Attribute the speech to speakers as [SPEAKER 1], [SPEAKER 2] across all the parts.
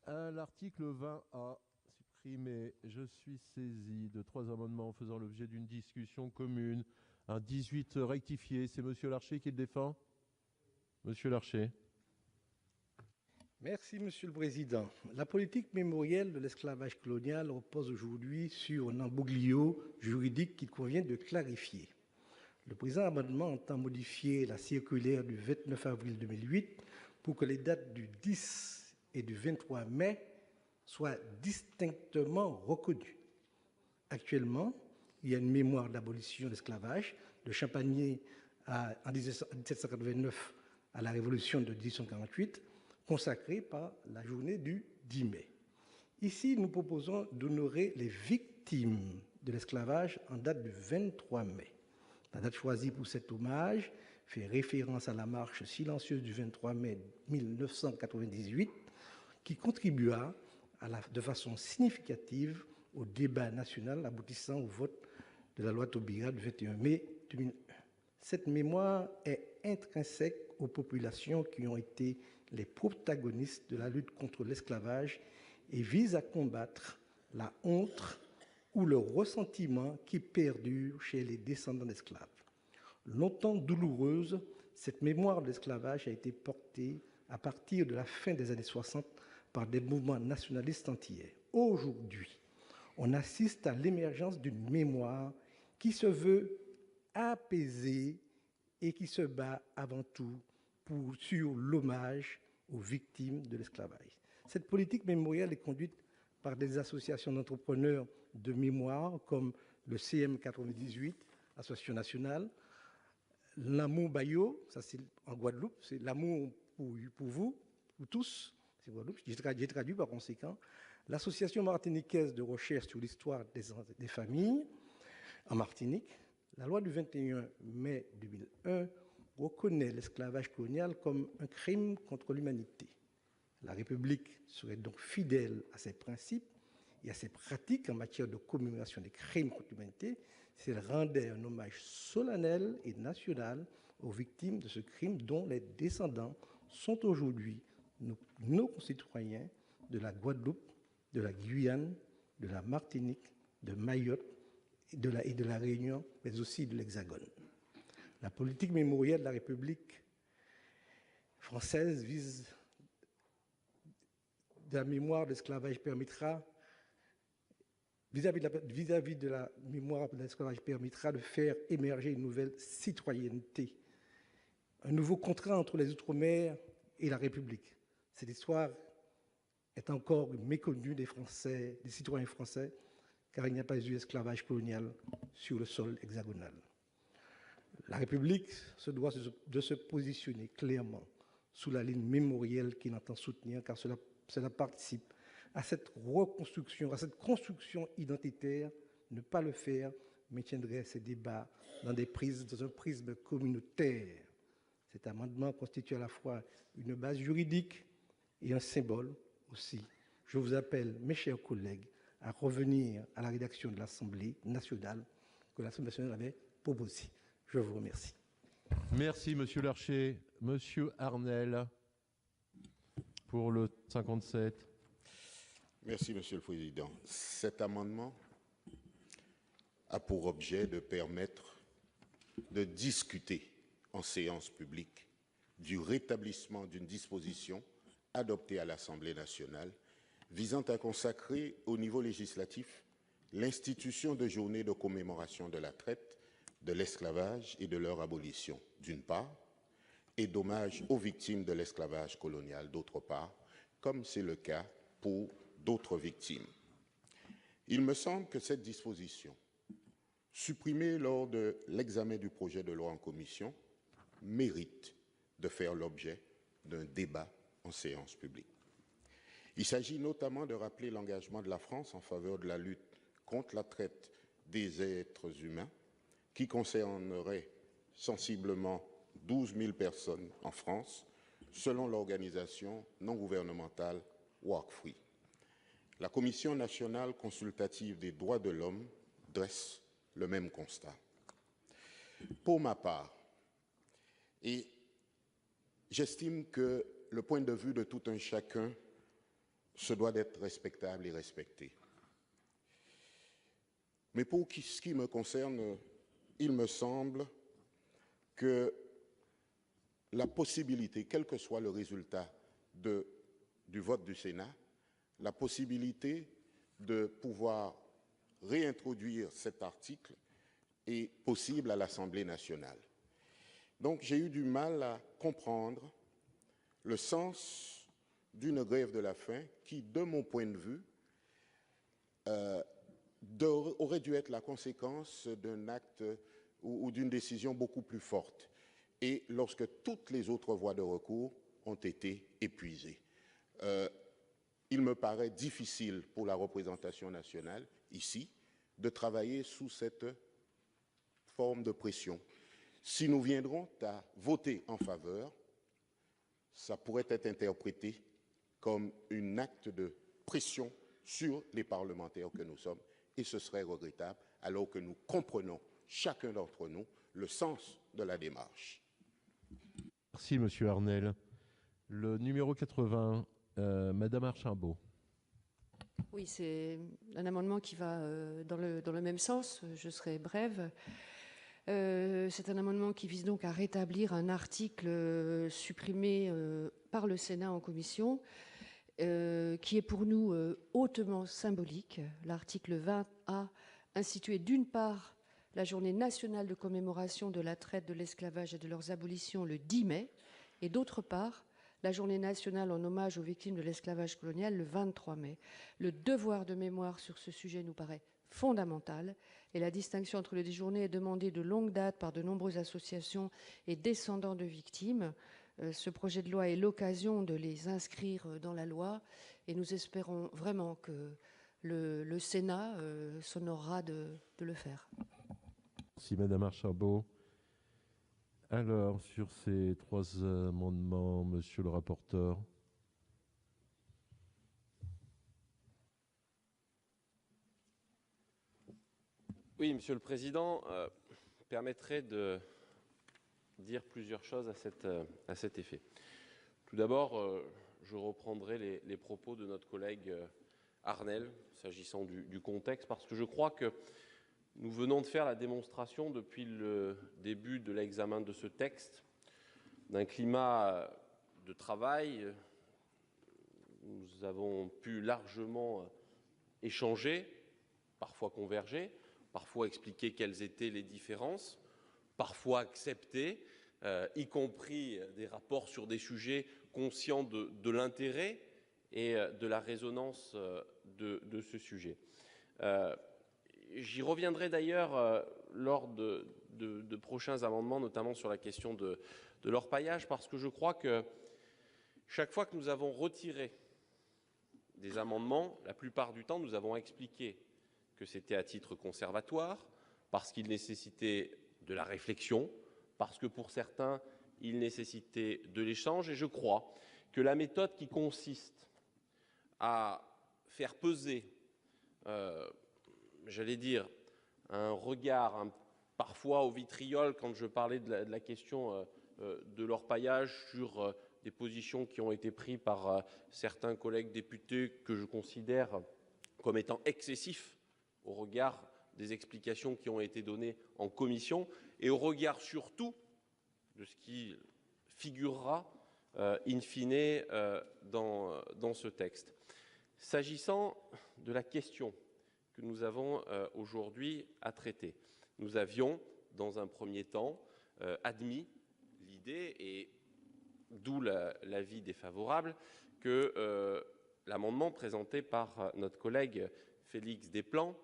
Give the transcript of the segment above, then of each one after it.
[SPEAKER 1] À l'article 20A, supprimé, je suis saisi de 3 amendements faisant l'objet d'une discussion commune. Un 18 rectifié, c'est Monsieur Larcher qui le défend. Monsieur Larcher.
[SPEAKER 2] Merci, Monsieur le Président. La politique mémorielle de l'esclavage colonial repose aujourd'hui sur un imbroglio juridique qu'il convient de clarifier. Le présent amendement entend modifier la circulaire du 29 avril 2008 pour que les dates du 10 et du 23 mai soient distinctement reconnues. Actuellement, il y a une mémoire d'abolition de l'esclavage de Champagny en 1789 à la Révolution de 1848, consacrée par la journée du 10 mai. Ici, nous proposons d'honorer les victimes de l'esclavage en date du 23 mai. La date choisie pour cet hommage fait référence à la marche silencieuse du 23 mai 1998 qui contribua de façon significative au débat national aboutissant au vote de la loi Taubira du 21 mai 2001. Cette mémoire est intrinsèque aux populations qui ont été les protagonistes de la lutte contre l'esclavage et vise à combattre la honte ou le ressentiment qui perdure chez les descendants d'esclaves. Longtemps douloureuse, cette mémoire de l'esclavage a été portée à partir de la fin des années 60 par des mouvements nationalistes antillais. Aujourd'hui, on assiste à l'émergence d'une mémoire qui se veut apaisée et qui se bat avant tout sur l'hommage aux victimes de l'esclavage. Cette politique mémorielle est conduite par des associations d'entrepreneurs de mémoire comme le CM98, Association nationale, l'Amour Bayo, ça c'est en Guadeloupe, c'est l'amour pour vous, pour tous, c'est Guadeloupe, j'ai traduit par conséquent, l'Association martiniquaise de recherche sur l'histoire des familles en Martinique. La loi du 21 mai 2001 reconnaît l'esclavage colonial comme un crime contre l'humanité. La République serait donc fidèle à ses principes et à ses pratiques en matière de commémoration des crimes contre l'humanité si elle rendait un hommage solennel et national aux victimes de ce crime dont les descendants sont aujourd'hui nos concitoyens de la Guadeloupe, de la Guyane, de la Martinique, de Mayotte et de la Réunion, mais aussi de l'Hexagone. La politique mémorielle de la République française vis-à-vis de la mémoire de l'esclavage permettra de faire émerger une nouvelle citoyenneté, un nouveau contrat entre les Outre-mer et la République. Cette histoire est encore méconnue des Français, des citoyens français, car il n'y a pas eu esclavage colonial sur le sol hexagonal. La République se doit de se positionner clairement sous la ligne mémorielle qu'il entend soutenir, car cela participe à cette reconstruction, à cette construction identitaire. Ne pas le faire maintiendrait ces débats dans un prisme communautaire. Cet amendement constitue à la fois une base juridique et un symbole aussi. Je vous appelle, mes chers collègues, à revenir à la rédaction de l'Assemblée nationale que l'Assemblée nationale avait proposée. Je vous remercie.
[SPEAKER 1] Merci, Monsieur Larcher. Monsieur Arnel, pour le 57.
[SPEAKER 3] Merci, Monsieur le Président. Cet amendement a pour objet de permettre de discuter en séance publique du rétablissement d'une disposition adoptée à l'Assemblée nationale visant à consacrer au niveau législatif l'institution de journées de commémoration de la traite, de l'esclavage et de leur abolition, d'une part, et d'hommage aux victimes de l'esclavage colonial, d'autre part, comme c'est le cas pour d'autres victimes. Il me semble que cette disposition, supprimée lors de l'examen du projet de loi en commission, mérite de faire l'objet d'un débat en séance publique. Il s'agit notamment de rappeler l'engagement de la France en faveur de la lutte contre la traite des êtres humains, qui concernerait sensiblement 12 000 personnes en France, selon l'organisation non gouvernementale Walk Free. La Commission nationale consultative des droits de l'homme dresse le même constat. Pour ma part, et j'estime que le point de vue de tout un chacun se doit d'être respectable et respecté. Mais pour ce qui me concerne, il me semble que la possibilité, quel que soit le résultat du vote du Sénat, la possibilité de pouvoir réintroduire cet article est possible à l'Assemblée nationale. Donc j'ai eu du mal à comprendre le sens d'une grève de la faim qui, de mon point de vue, aurait dû être la conséquence d'un acte ou d'une décision beaucoup plus forte, et lorsque toutes les autres voies de recours ont été épuisées. Il me paraît difficile pour la représentation nationale, ici, de travailler sous cette forme de pression. Si nous viendrons à voter en faveur, ça pourrait être interprété comme un acte de pression sur les parlementaires que nous sommes, et ce serait regrettable, alors que nous comprenons, chacun d'entre nous, le sens de la démarche.
[SPEAKER 1] Merci, Monsieur Arnel. Le numéro 80, Madame Archambault.
[SPEAKER 4] Oui, c'est un amendement qui va dans le même sens. Je serai brève. C'est un amendement qui vise donc à rétablir un article supprimé par le Sénat en commission, qui est pour nous hautement symbolique. L'article 20A instituait d'une part la journée nationale de commémoration de la traite, de l'esclavage et de leurs abolitions le 10 mai, et d'autre part la journée nationale en hommage aux victimes de l'esclavage colonial le 23 mai. Le devoir de mémoire sur ce sujet nous paraît fondamental, et la distinction entre les deux journées est demandée de longue date par de nombreuses associations et descendants de victimes. Ce projet de loi est l'occasion de les inscrire dans la loi, et nous espérons vraiment que le Sénat s'honorera de le faire.
[SPEAKER 1] Merci, Madame Archambault. Alors, sur ces trois amendements, Monsieur le rapporteur.
[SPEAKER 5] Oui, Monsieur le Président, permettrait de dire plusieurs choses à cet effet. Tout d'abord, je reprendrai les propos de notre collègue Arnel, s'agissant du contexte, parce que je crois que nous venons de faire la démonstration depuis le début de l'examen de ce texte d'un climat de travail. Nous avons pu largement échanger, parfois converger, parfois expliquer quelles étaient les différences, parfois accepter, y compris des rapports sur des sujets conscients de l'intérêt et de la résonance de ce sujet. J'y reviendrai d'ailleurs lors de prochains amendements, notamment sur la question de l'orpaillage, parce que je crois que chaque fois que nous avons retiré des amendements, la plupart du temps, nous avons expliqué que c'était à titre conservatoire, parce qu'il nécessitait de la réflexion, parce que pour certains, il nécessitait de l'échange, et je crois que la méthode qui consiste à faire peser j'allais dire, un regard parfois au vitriol quand je parlais de la question de l'orpaillage sur des positions qui ont été prises par certains collègues députés que je considère comme étant excessifs au regard des explications qui ont été données en commission et au regard surtout de ce qui figurera in fine dans ce texte. S'agissant de la question que nous avons aujourd'hui à traiter, nous avions, dans un premier temps, admis l'idée, et d'où l'avis défavorable, que l'amendement présenté par notre collègue Félix Desplans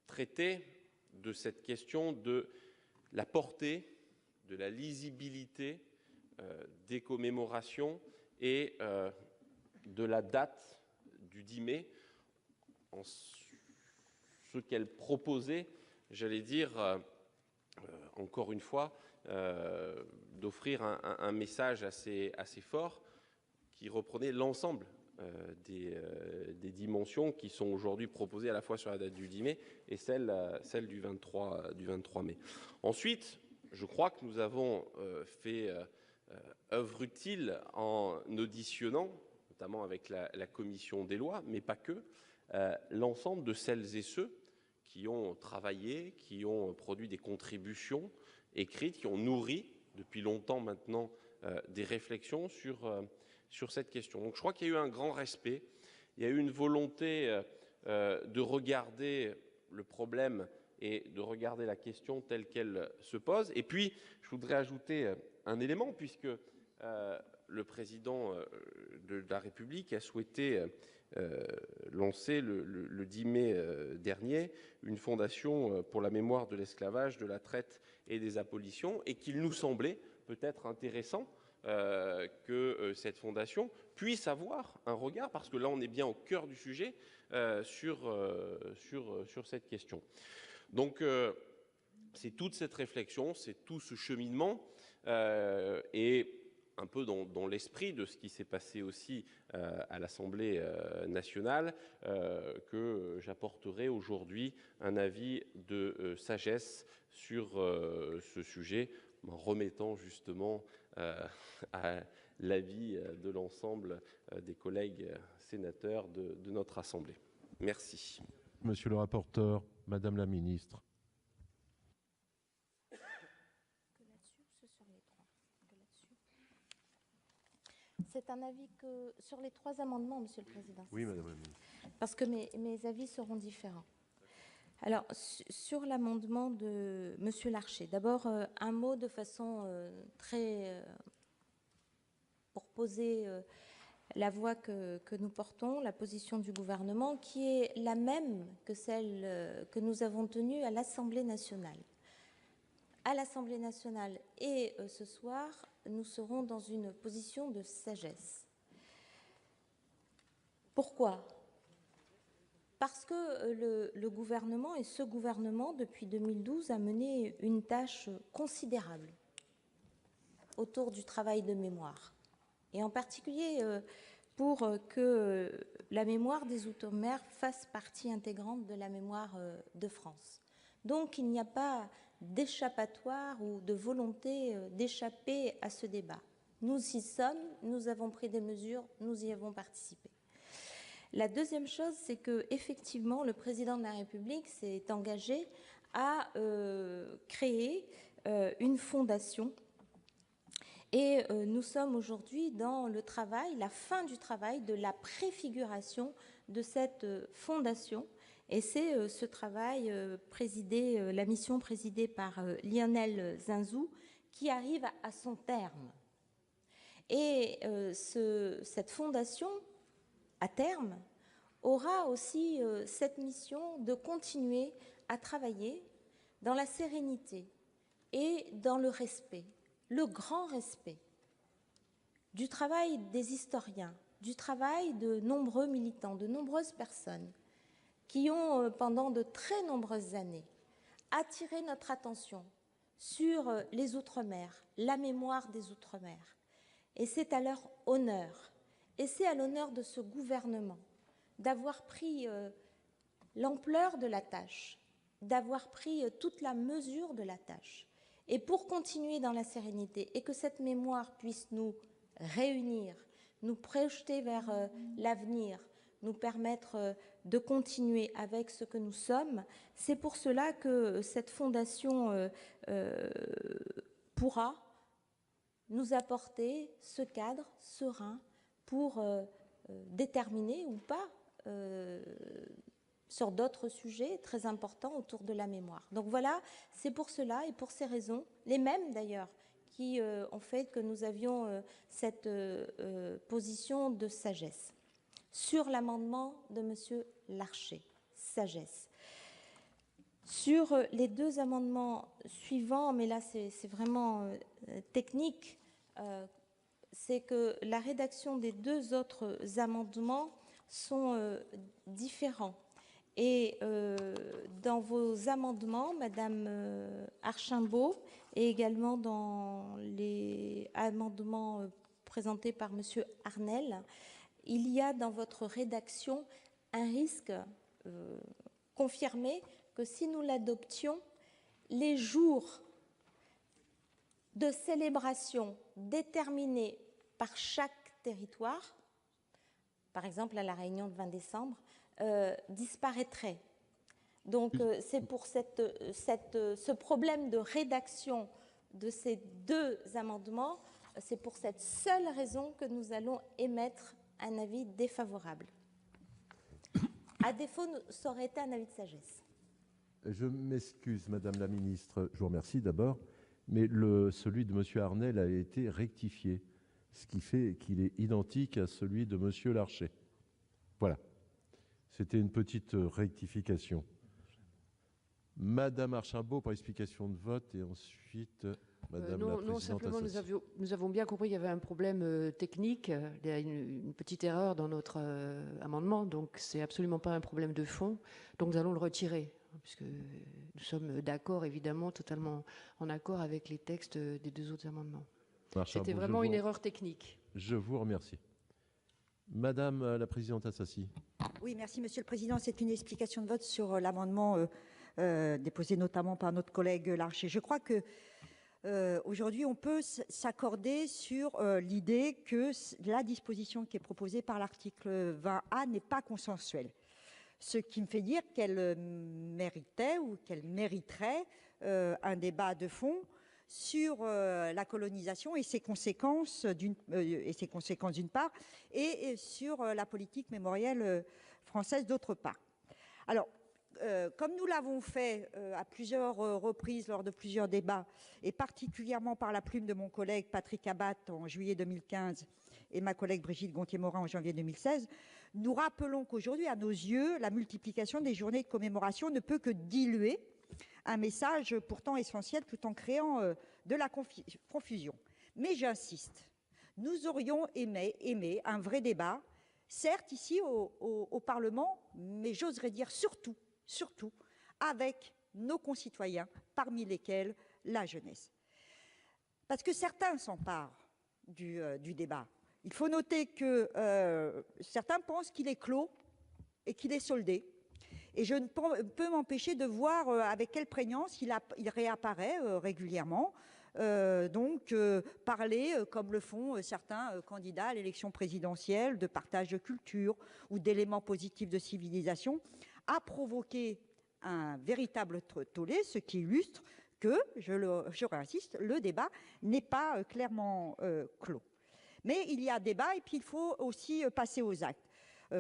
[SPEAKER 5] traitait de cette question de la portée, de la lisibilité des commémorations et de la date du 10 mai, en ce qu'elle proposait, j'allais dire, encore une fois, d'offrir un message assez fort qui reprenait l'ensemble des dimensions qui sont aujourd'hui proposées à la fois sur la date du 10 mai et celle du 23 mai. Ensuite, je crois que nous avons fait œuvre utile en auditionnant, notamment avec la commission des lois, mais pas que, l'ensemble de celles et ceux qui ont travaillé, qui ont produit des contributions écrites, qui ont nourri depuis longtemps maintenant des réflexions sur cette question. Donc je crois qu'il y a eu un grand respect, il y a eu une volonté de regarder le problème et de regarder la question telle qu'elle se pose. Et puis, je voudrais ajouter un élément, puisque le président de la République a souhaité lancer le 10 mai dernier une fondation pour la mémoire de l'esclavage, de la traite et des abolitions, et qu'il nous semblait peut-être intéressant que cette fondation puisse avoir un regard, parce que là on est bien au cœur du sujet, sur cette question. Donc c'est toute cette réflexion, c'est tout ce cheminement, et un peu dans l'esprit de ce qui s'est passé aussi à l'Assemblée nationale, que j'apporterai aujourd'hui un avis de sagesse sur ce sujet, en remettant justement à l'avis de l'ensemble des collègues sénateurs de notre Assemblée. Merci.
[SPEAKER 1] Monsieur le rapporteur, Madame la ministre.
[SPEAKER 6] C'est un avis que sur les 3 amendements, Monsieur le Président.
[SPEAKER 1] Oui, Madame la ministre.
[SPEAKER 6] Parce que mes avis seront différents. Alors, sur l'amendement de Monsieur Larcher, d'abord un mot de façon très pour poser la voix que nous portons, la position du gouvernement, qui est la même que celle que nous avons tenue à l'Assemblée nationale. À l'Assemblée nationale et ce soir, nous serons dans une position de sagesse. Pourquoi ? Parce que le gouvernement, et ce gouvernement, depuis 2012, a mené une tâche considérable autour du travail de mémoire. Et en particulier pour que la mémoire des Outre-mer fasse partie intégrante de la mémoire de France. Donc il n'y a pas d'échappatoire ou de volonté d'échapper à ce débat. Nous y sommes, nous avons pris des mesures, nous y avons participé. La deuxième chose, c'est que effectivement, le président de la République s'est engagé à créer une fondation. Et nous sommes aujourd'hui dans le travail, la fin du travail de la préfiguration de cette fondation. Et c'est ce travail la mission présidée par Lionel Zinzou qui arrive à son terme. Et cette fondation, à terme, aura aussi cette mission de continuer à travailler dans la sérénité et dans le respect, le grand respect du travail des historiens, du travail de nombreux militants, de nombreuses personnes qui ont, pendant de très nombreuses années, attiré notre attention sur les Outre-mer, la mémoire des Outre-mer. Et c'est à leur honneur, et c'est à l'honneur de ce gouvernement d'avoir pris l'ampleur de la tâche, d'avoir pris toute la mesure de la tâche. Et pour continuer dans la sérénité et que cette mémoire puisse nous réunir, nous projeter vers l'avenir, nous permettre de continuer avec ce que nous sommes, c'est pour cela que cette fondation pourra nous apporter ce cadre serein pour déterminer ou pas sur d'autres sujets très importants autour de la mémoire. Donc voilà, c'est pour cela et pour ces raisons, les mêmes d'ailleurs, qui ont fait que nous avions cette position de sagesse. Sur l'amendement de M. Larcher, sagesse. Sur les 2 amendements suivants, mais là c'est vraiment technique, c'est que la rédaction des 2 autres amendements sont différents. Et dans vos amendements, Madame Archimbaud, et également dans les amendements présentés par Monsieur Arnel, il y a dans votre rédaction un risque confirmé que si nous l'adoptions, les jours de célébration déterminés par chaque territoire par exemple à la réunion de 20 décembre, disparaîtrait. Donc c'est pour ce problème de rédaction de ces deux amendements, c'est pour cette seule raison que nous allons émettre un avis défavorable. À défaut, ça aurait été un avis de sagesse.
[SPEAKER 1] Je m'excuse, Madame la Ministre, je vous remercie d'abord, mais celui de Monsieur Arnel a été rectifié, ce qui fait qu'il est identique à celui de Monsieur Larcher. Voilà. C'était une petite rectification. Madame Archambault pour explication de vote et ensuite Madame la Présidente.
[SPEAKER 4] Non, simplement nous avons bien compris qu'il y avait un problème technique, il y a une petite erreur dans notre amendement, donc c'est absolument pas un problème de fond, donc nous allons le retirer, puisque nous sommes d'accord, évidemment, totalement en accord avec les textes des deux autres amendements. C'était vraiment une erreur technique.
[SPEAKER 1] Je vous remercie. Madame la Présidente Assassi.
[SPEAKER 7] Oui, merci Monsieur le Président. C'est une explication de vote sur l'amendement déposé notamment par notre collègue Larcher. Je crois que aujourd'hui, on peut s'accorder sur l'idée que la disposition qui est proposée par l'article 20A n'est pas consensuelle. Ce qui me fait dire qu'elle méritait ou qu'elle mériterait un débat de fond sur la colonisation et ses conséquences d'une part, et sur la politique mémorielle française d'autre part. Alors, comme nous l'avons fait à plusieurs reprises lors de plusieurs débats, et particulièrement par la plume de mon collègue Patrick Abbat en juillet 2015 et ma collègue Brigitte Gontier-Morin en janvier 2016, nous rappelons qu'aujourd'hui, à nos yeux, la multiplication des journées de commémoration ne peut que diluer un message pourtant essentiel tout en créant de la confusion. Mais j'insiste, nous aurions aimé un vrai débat, certes ici au Parlement, mais j'oserais dire surtout avec nos concitoyens, parmi lesquels la jeunesse. Parce que certains s'emparent du débat. Il faut noter que certains pensent qu'il est clos et qu'il est soldé. Et je ne peux m'empêcher de voir avec quelle prégnance il réapparaît régulièrement. Parler, comme le font certains candidats à l'élection présidentielle, de partage de culture ou d'éléments positifs de civilisation, a provoqué un véritable tollé, ce qui illustre que, je réinsiste, le débat n'est pas clairement clos. Mais il y a débat et puis il faut aussi passer aux actes.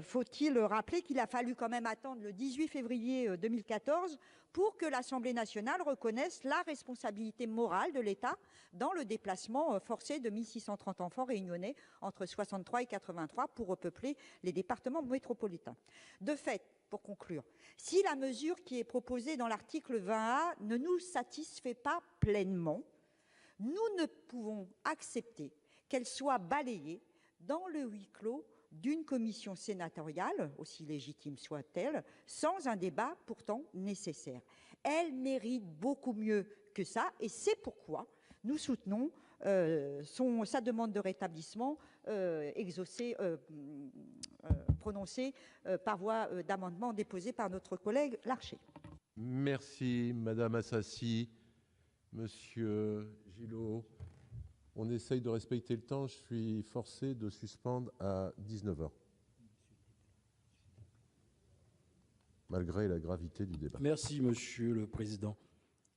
[SPEAKER 7] Faut-il rappeler qu'il a fallu quand même attendre le 18 février 2014 pour que l'Assemblée nationale reconnaisse la responsabilité morale de l'État dans le déplacement forcé de 1630 enfants réunionnais entre 63 et 83 pour repeupler les départements métropolitains. De fait, pour conclure, si la mesure qui est proposée dans l'article 20A ne nous satisfait pas pleinement, nous ne pouvons accepter qu'elle soit balayée dans le huis clos d'une commission sénatoriale, aussi légitime soit-elle, sans un débat pourtant nécessaire. Elle mérite beaucoup mieux que ça, et c'est pourquoi nous soutenons sa demande de rétablissement prononcée par voie d'amendement déposé par notre collègue Larcher.
[SPEAKER 1] Merci, Madame Assassi. Monsieur Gillot, on essaye de respecter le temps. Je suis forcé de suspendre à 19h. Malgré la gravité du débat.
[SPEAKER 8] Merci, Monsieur le Président.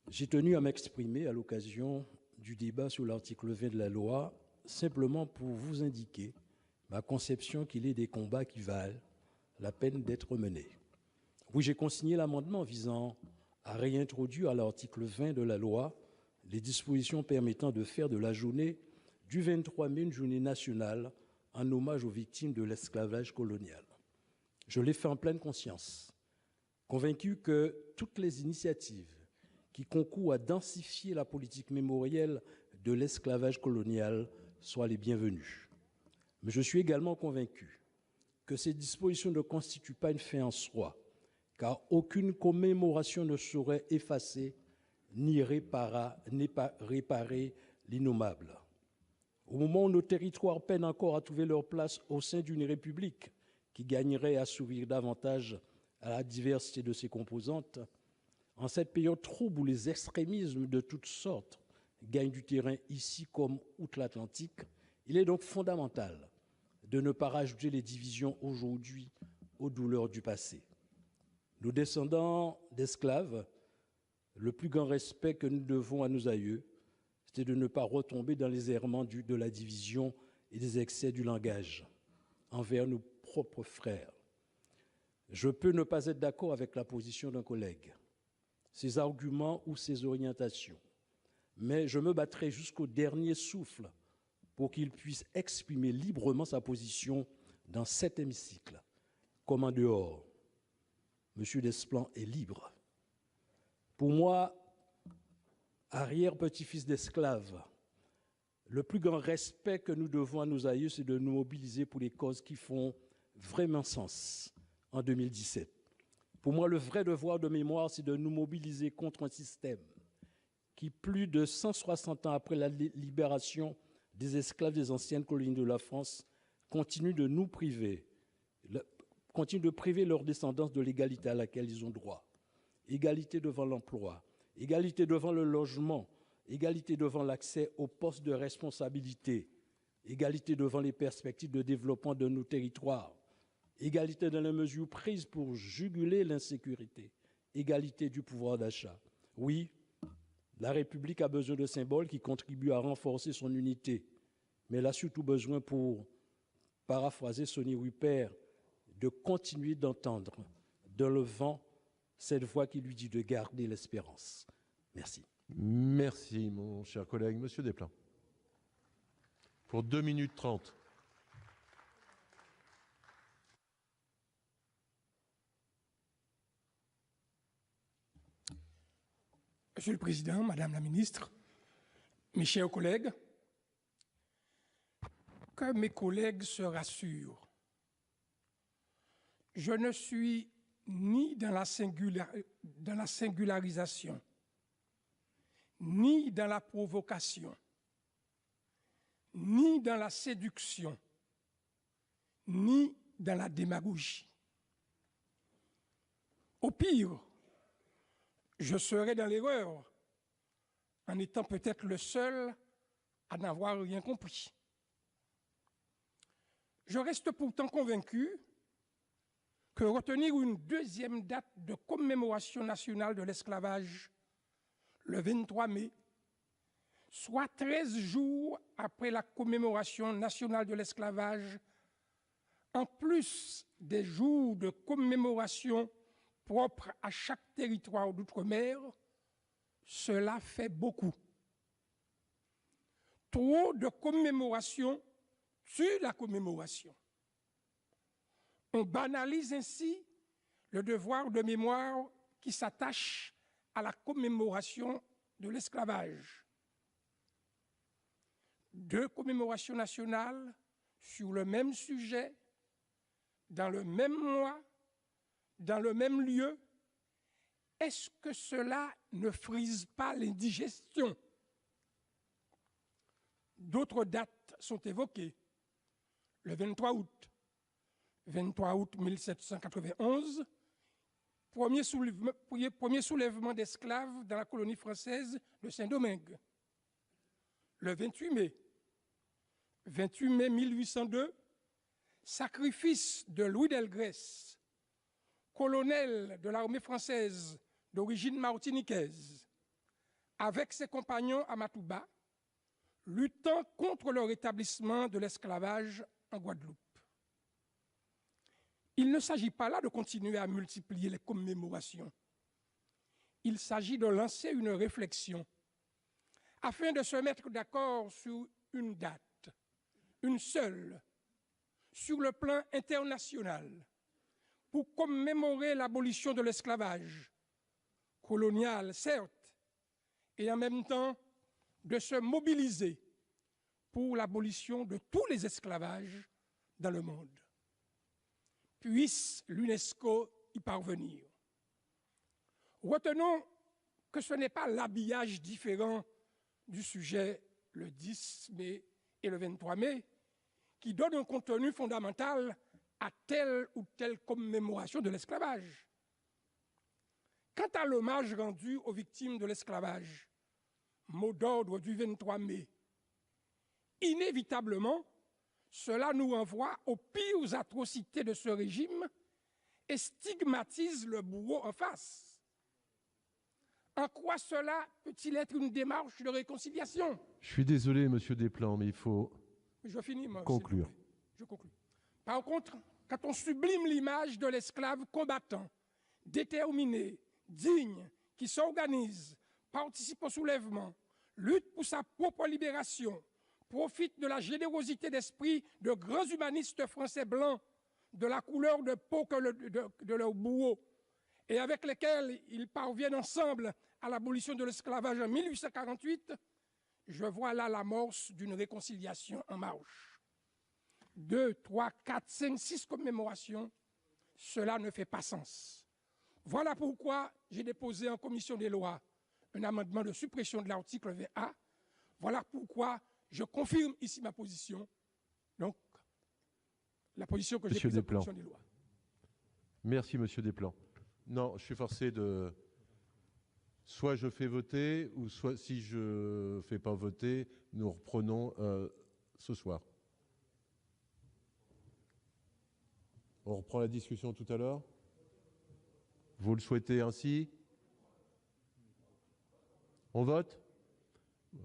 [SPEAKER 8] J'ai tenu à m'exprimer à l'occasion du débat sur l'article 20 de la loi, simplement pour vous indiquer ma conception qu'il est des combats qui valent la peine d'être menés. Oui, j'ai consigné l'amendement visant à réintroduire à l'article 20 de la loi les dispositions permettant de faire de la journée du 23 mai une journée nationale en hommage aux victimes de l'esclavage colonial. Je l'ai fait en pleine conscience, convaincu que toutes les initiatives qui concourent à densifier la politique mémorielle de l'esclavage colonial soient les bienvenues. Mais je suis également convaincu que ces dispositions ne constituent pas une fin en soi, car aucune commémoration ne saurait effacer ni réparer l'innommable. Au moment où nos territoires peinent encore à trouver leur place au sein d'une république qui gagnerait à s'ouvrir davantage à la diversité de ses composantes, en cette période trouble où les extrémismes de toutes sortes gagnent du terrain ici comme outre-Atlantique, il est donc fondamental de ne pas rajouter les divisions aujourd'hui aux douleurs du passé. Nos descendants d'esclaves, le plus grand respect que nous devons à nos aïeux, c'était de ne pas retomber dans les errements de la division et des excès du langage envers nos propres frères. Je peux ne pas être d'accord avec la position d'un collègue, ses arguments ou ses orientations, mais je me battrai jusqu'au dernier souffle pour qu'il puisse exprimer librement sa position dans cet hémicycle, comme en dehors. Monsieur Desplan est libre. Pour moi, arrière-petit-fils d'esclaves, le plus grand respect que nous devons à nos aïeux, c'est de nous mobiliser pour les causes qui font vraiment sens en 2017. Pour moi, le vrai devoir de mémoire, c'est de nous mobiliser contre un système qui, plus de 160 ans après la libération des esclaves des anciennes colonies de la France, continue de nous priver, continue de priver leurs descendants de l'égalité à laquelle ils ont droit. Égalité devant l'emploi, égalité devant le logement, égalité devant l'accès aux postes de responsabilité, égalité devant les perspectives de développement de nos territoires, égalité dans les mesures prises pour juguler l'insécurité, égalité du pouvoir d'achat. Oui, la République a besoin de symboles qui contribuent à renforcer son unité, mais elle a surtout besoin, pour paraphraser Sonny Rupert, de continuer d'entendre dans le vent cette voix qui lui dit de garder l'espérance. Merci.
[SPEAKER 1] Merci, mon cher collègue. Monsieur Desplan. Pour 2 minutes 30.
[SPEAKER 9] Monsieur le Président, Madame la Ministre, mes chers collègues, que mes collègues se rassurent, je ne suis ni dans la singularisation, ni dans la provocation, ni dans la séduction, ni dans la démagogie. Au pire, je serais dans l'erreur, en étant peut-être le seul à n'avoir rien compris. Je reste pourtant convaincu que retenir une deuxième date de commémoration nationale de l'esclavage, le 23 mai, soit 13 jours après la commémoration nationale de l'esclavage, en plus des jours de commémoration propres à chaque territoire d'outre-mer, cela fait beaucoup. Trop de commémoration tue la commémoration. On banalise ainsi le devoir de mémoire qui s'attache à la commémoration de l'esclavage. 2 commémorations nationales sur le même sujet, dans le même mois, dans le même lieu, est-ce que cela ne frise pas l'indigestion? D'autres dates sont évoquées. Le 23 août 1791, premier soulèvement d'esclaves dans la colonie française de Saint-Domingue. Le 28 mai 1802, sacrifice de Louis Delgrès, colonel de l'armée française d'origine martiniquaise, avec ses compagnons à Matouba, luttant contre le rétablissement de l'esclavage en Guadeloupe. Il ne s'agit pas là de continuer à multiplier les commémorations. Il s'agit de lancer une réflexion afin de se mettre d'accord sur une date, une seule, sur le plan international, pour commémorer l'abolition de l'esclavage, colonial certes, et en même temps de se mobiliser pour l'abolition de tous les esclavages dans le monde. Puisse l'UNESCO y parvenir. Retenons que ce n'est pas l'habillage différent du sujet le 10 mai et le 23 mai qui donne un contenu fondamental à telle ou telle commémoration de l'esclavage. Quant à l'hommage rendu aux victimes de l'esclavage, mot d'ordre du 23 mai, inévitablement, Cela nous renvoie aux pires atrocités de ce régime et stigmatise le bourreau en face. En quoi cela peut-il être une démarche de réconciliation?
[SPEAKER 1] Je suis désolé, monsieur Desplan, mais il faut conclure.
[SPEAKER 9] Je conclue. Par contre, quand on sublime l'image de l'esclave combattant, déterminé, digne, qui s'organise, participe au soulèvement, lutte pour sa propre libération, profite de la générosité d'esprit de grands humanistes français blancs, de la couleur de peau de leur bourreau, et avec lesquels ils parviennent ensemble à l'abolition de l'esclavage en 1848, je vois là l'amorce d'une réconciliation en marche. 2, 3, 4, 5, 6 commémorations, cela ne fait pas sens. Voilà pourquoi j'ai déposé en commission des lois un amendement de suppression de l'article 20A. Voilà pourquoi je confirme ici ma position. Donc, la position que j'ai prise en commission des lois.
[SPEAKER 1] Merci, monsieur Desplan. Non, je suis forcé de... Soit je fais voter, ou soit si je ne fais pas voter, nous reprenons ce soir. On reprend la discussion tout à l'heure? Vous le souhaitez ainsi? On vote?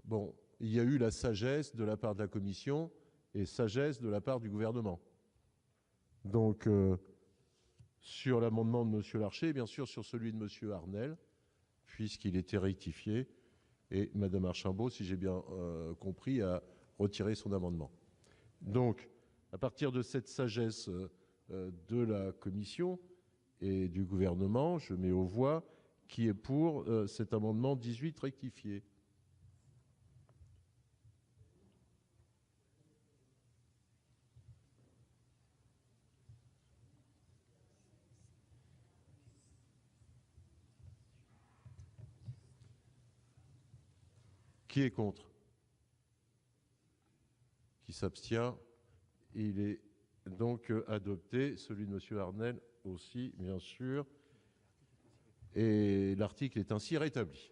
[SPEAKER 1] Bon, il y a eu la sagesse de la part de la Commission et sagesse de la part du gouvernement. Donc, sur l'amendement de M. Larcher, et bien sûr sur celui de M. Arnel, puisqu'il était rectifié, et Mme Archambault, si j'ai bien compris, a retiré son amendement. Donc, à partir de cette sagesse de la Commission et du gouvernement, je mets aux voix qui est pour cet amendement 18 rectifié. Qui est contre? Qui s'abstient? Il est donc adopté. Celui de M. Arnel aussi, bien sûr. Et l'article est ainsi rétabli.